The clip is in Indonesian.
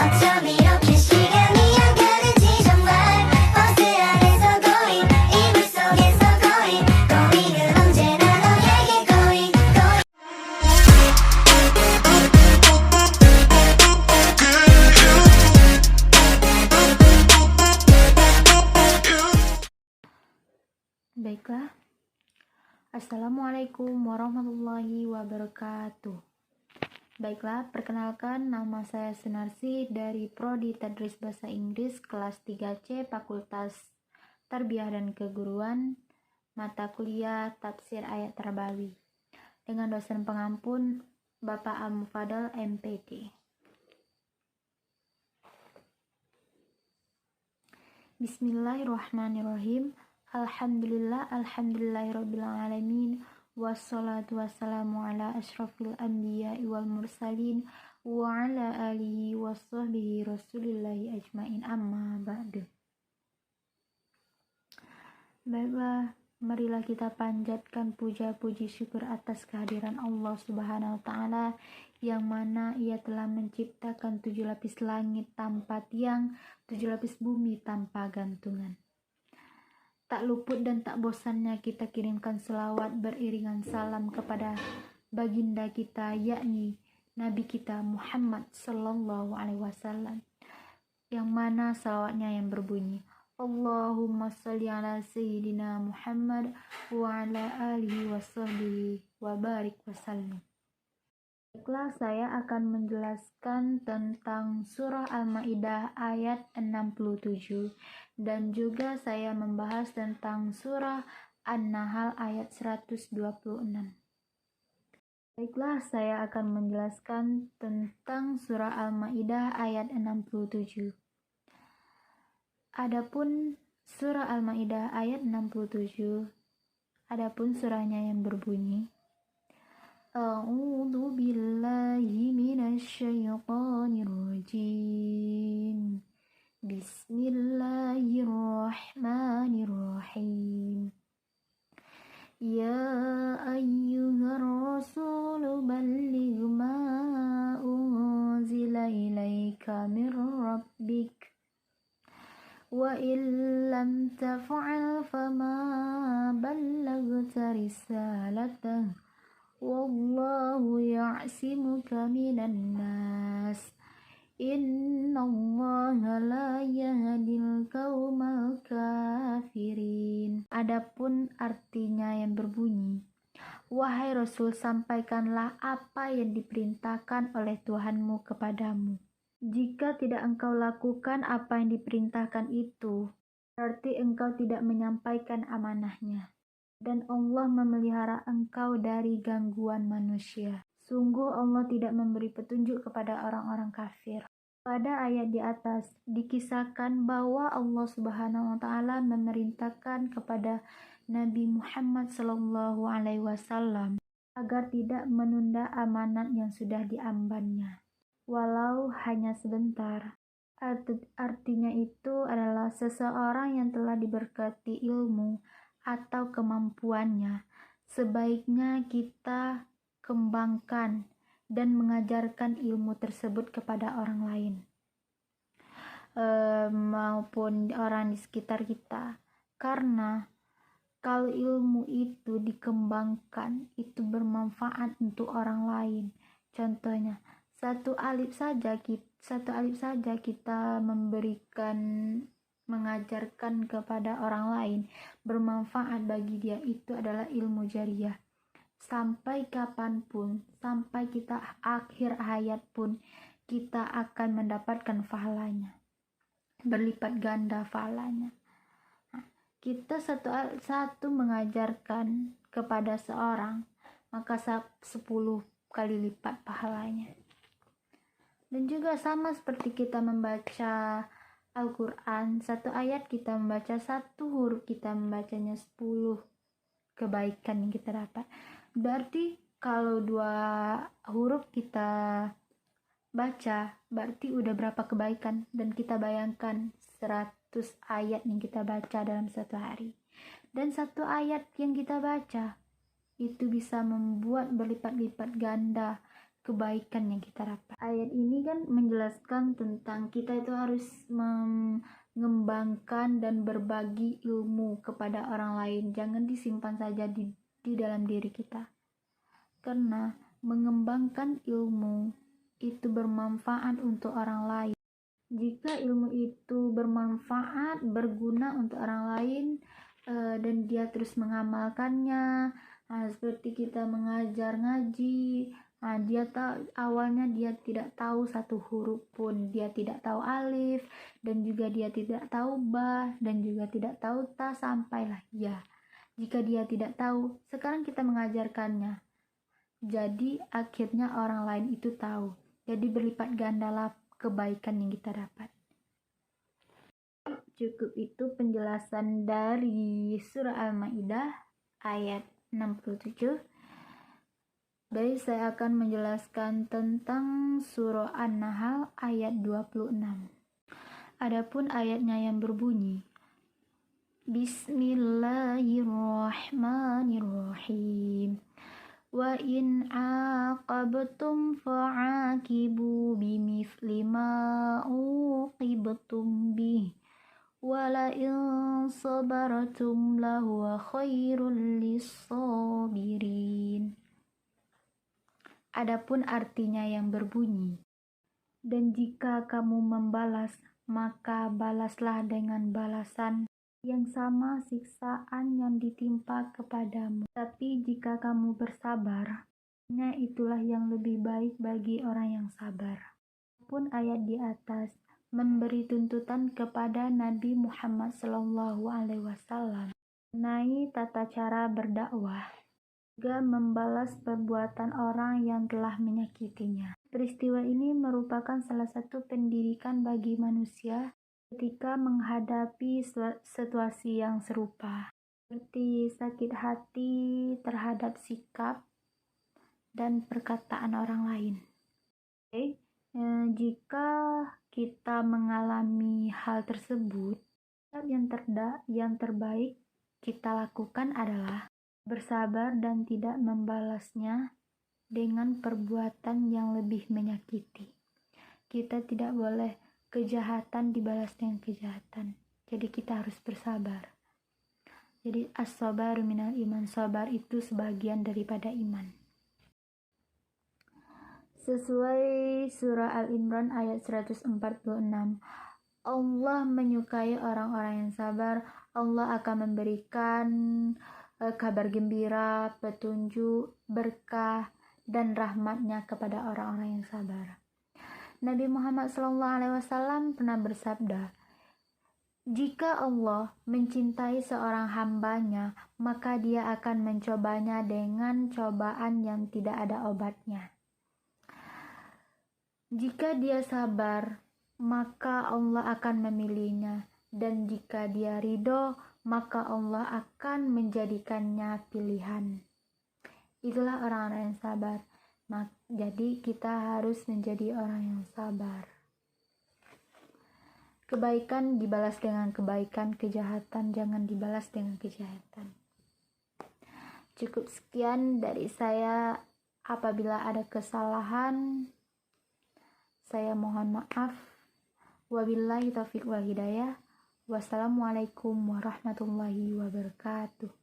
어쩜 이렇게 시간이 안 가는지 정말 버스 안에서 고잉 이불 속에서 고잉 고잉은 언제나 너에게 고잉 고잉 Baiklah, Assalamualaikum warahmatullahi wabarakatuh. Baiklah, perkenalkan nama saya Sunarsi dari Prodi Tadris Bahasa Inggris kelas 3C Fakultas Tarbiyah dan Keguruan, mata kuliah Tafsir Ayat Terbawi, dengan dosen pengampun Bapak Al-Mufadal MPD. Bismillahirrahmanirrahim. Alhamdulillahirrabbilalamin. Wassalatu wassalamu ala ashrafil anbiya wal mursalin wa ala alihi washabbihi rasulillahi ajmain, amma ba'du. Baiklah, marilah kita panjatkan puja puji syukur atas kehadiran Allah Subhanahu wa ta'ala, yang mana Ia telah menciptakan 7 lapis langit tanpa tiang, 7 lapis bumi tanpa gantungan. Tak luput dan tak bosannya kita kirimkan selawat beriringan salam kepada baginda kita, yakni Nabi kita Muhammad Sallallahu Alaihi Wasallam, yang mana selawatnya yang berbunyi Allahumma salli ala Sayyidina Muhammad wa ala alihi wa sahbihi wa barik wasallim. Baiklah, saya akan menjelaskan tentang surah Al-Maidah ayat 67, dan juga saya membahas tentang surah An-Nahl ayat 126. Baiklah, saya akan menjelaskan tentang surah Al-Maidah ayat 67. Adapun surah Al-Maidah ayat 67, adapun surahnya yang berbunyi A'udzu billahi minasy syaithanir rajim. Bismillahirrahmanirrahim. Ya ayyuhar rasul balligh ma unzila ilaika mir rabbik wa illam taf'al fama ballaghta risalatahu wallahu ya'simuka minan nas innallaha la yahdil qaumal kafirin. Adapun artinya yang berbunyi, wahai Rasul, sampaikanlah apa yang diperintahkan oleh Tuhanmu kepadamu. Jika tidak engkau lakukan apa yang diperintahkan itu, berarti engkau tidak menyampaikan amanahnya, dan Allah memelihara engkau dari gangguan manusia. Sungguh Allah tidak memberi petunjuk kepada orang-orang kafir. Pada ayat di atas dikisahkan bahwa Allah Subhanahu wa ta'ala memerintahkan kepada Nabi Muhammad Sallallahu Alaihi Wasallam agar tidak menunda amanat yang sudah diambannya, walau hanya sebentar. Artinya itu adalah seseorang yang telah diberkati ilmu atau kemampuannya, sebaiknya kita kembangkan dan mengajarkan ilmu tersebut kepada orang lain, maupun orang di sekitar kita. Karena kalau ilmu itu dikembangkan, itu bermanfaat untuk orang lain. Contohnya, satu alif saja kita mengajarkan kepada orang lain, bermanfaat bagi dia, itu adalah ilmu jariyah. Sampai kapanpun, sampai kita akhir hayat pun, kita akan mendapatkan pahalanya, berlipat ganda pahalanya. Kita satu mengajarkan kepada seorang, maka 10 kali lipat pahalanya. Dan juga sama seperti kita membaca Al-Quran, satu ayat kita membaca, satu huruf kita membacanya 10 kebaikan yang kita dapat. Berarti kalau 2 huruf kita baca, berarti udah berapa kebaikan. Dan kita bayangkan 100 ayat yang kita baca dalam satu hari, dan satu ayat yang kita baca itu bisa membuat berlipat-lipat ganda kebaikan yang kita dapat. Ayat ini kan menjelaskan tentang kita itu harus mengembangkan dan berbagi ilmu kepada orang lain. Jangan disimpan saja di dalam diri kita. Karena mengembangkan ilmu itu bermanfaat untuk orang lain. Jika ilmu itu bermanfaat, berguna untuk orang lain, dan dia terus mengamalkannya, seperti kita mengajar ngaji, awalnya dia tidak tahu satu huruf pun, dia tidak tahu alif, dan juga dia tidak tahu ba, dan juga tidak tahu ta, sampailah ya. Jika dia tidak tahu, sekarang kita mengajarkannya. Jadi akhirnya orang lain itu tahu. Jadi berlipat gandalah kebaikan yang kita dapat. Cukup itu penjelasan dari surah Al-Maidah ayat 67. Baik, saya akan menjelaskan tentang surah An-Nahl ayat 26. Adapun ayatnya yang berbunyi, Bismillahirrahmanirrahim. Wa in aqabtum fa'aqibu bimithli ma uqibtum bih wa la in sabartum lahuwa khairul lis-sabirin. Adapun artinya yang berbunyi, dan jika kamu membalas, maka balaslah dengan balasan yang sama siksaan yang ditimpa kepadamu. Tapi jika kamu bersabar, itulah yang lebih baik bagi orang yang sabar. Pun ayat di atas memberi tuntutan kepada Nabi Muhammad SAW mengenai tata cara berdakwah, juga membalas perbuatan orang yang telah menyakitinya. Peristiwa ini merupakan salah satu pendidikan bagi manusia ketika menghadapi situasi yang serupa, seperti sakit hati terhadap sikap dan perkataan orang lain. Jika kita mengalami hal tersebut, yang terbaik kita lakukan adalah bersabar dan tidak membalasnya dengan perbuatan yang lebih menyakiti. Kita tidak boleh kejahatan dibalas dengan kejahatan. Jadi kita harus bersabar. Jadi as-sabaru minal iman. Sabar itu sebagian daripada iman. Sesuai surah Al-Imran ayat 146, Allah menyukai orang-orang yang sabar. Allah akan memberikan kabar gembira, petunjuk, berkah, dan rahmatnya kepada orang-orang yang sabar. Nabi Muhammad SAW pernah bersabda, jika Allah mencintai seorang hambanya, maka dia akan mencobanya dengan cobaan yang tidak ada obatnya. Jika dia sabar, maka Allah akan memilihnya, dan jika dia ridho, maka Allah akan menjadikannya pilihan. Itulah orang-orang yang sabar. Jadi kita harus menjadi orang yang sabar. Kebaikan dibalas dengan kebaikan, kejahatan jangan dibalas dengan kejahatan. Cukup sekian dari saya. Apabila ada kesalahan, saya mohon maaf. Wabillahi taufiq wal hidayah. Wassalamualaikum warahmatullahi wabarakatuh.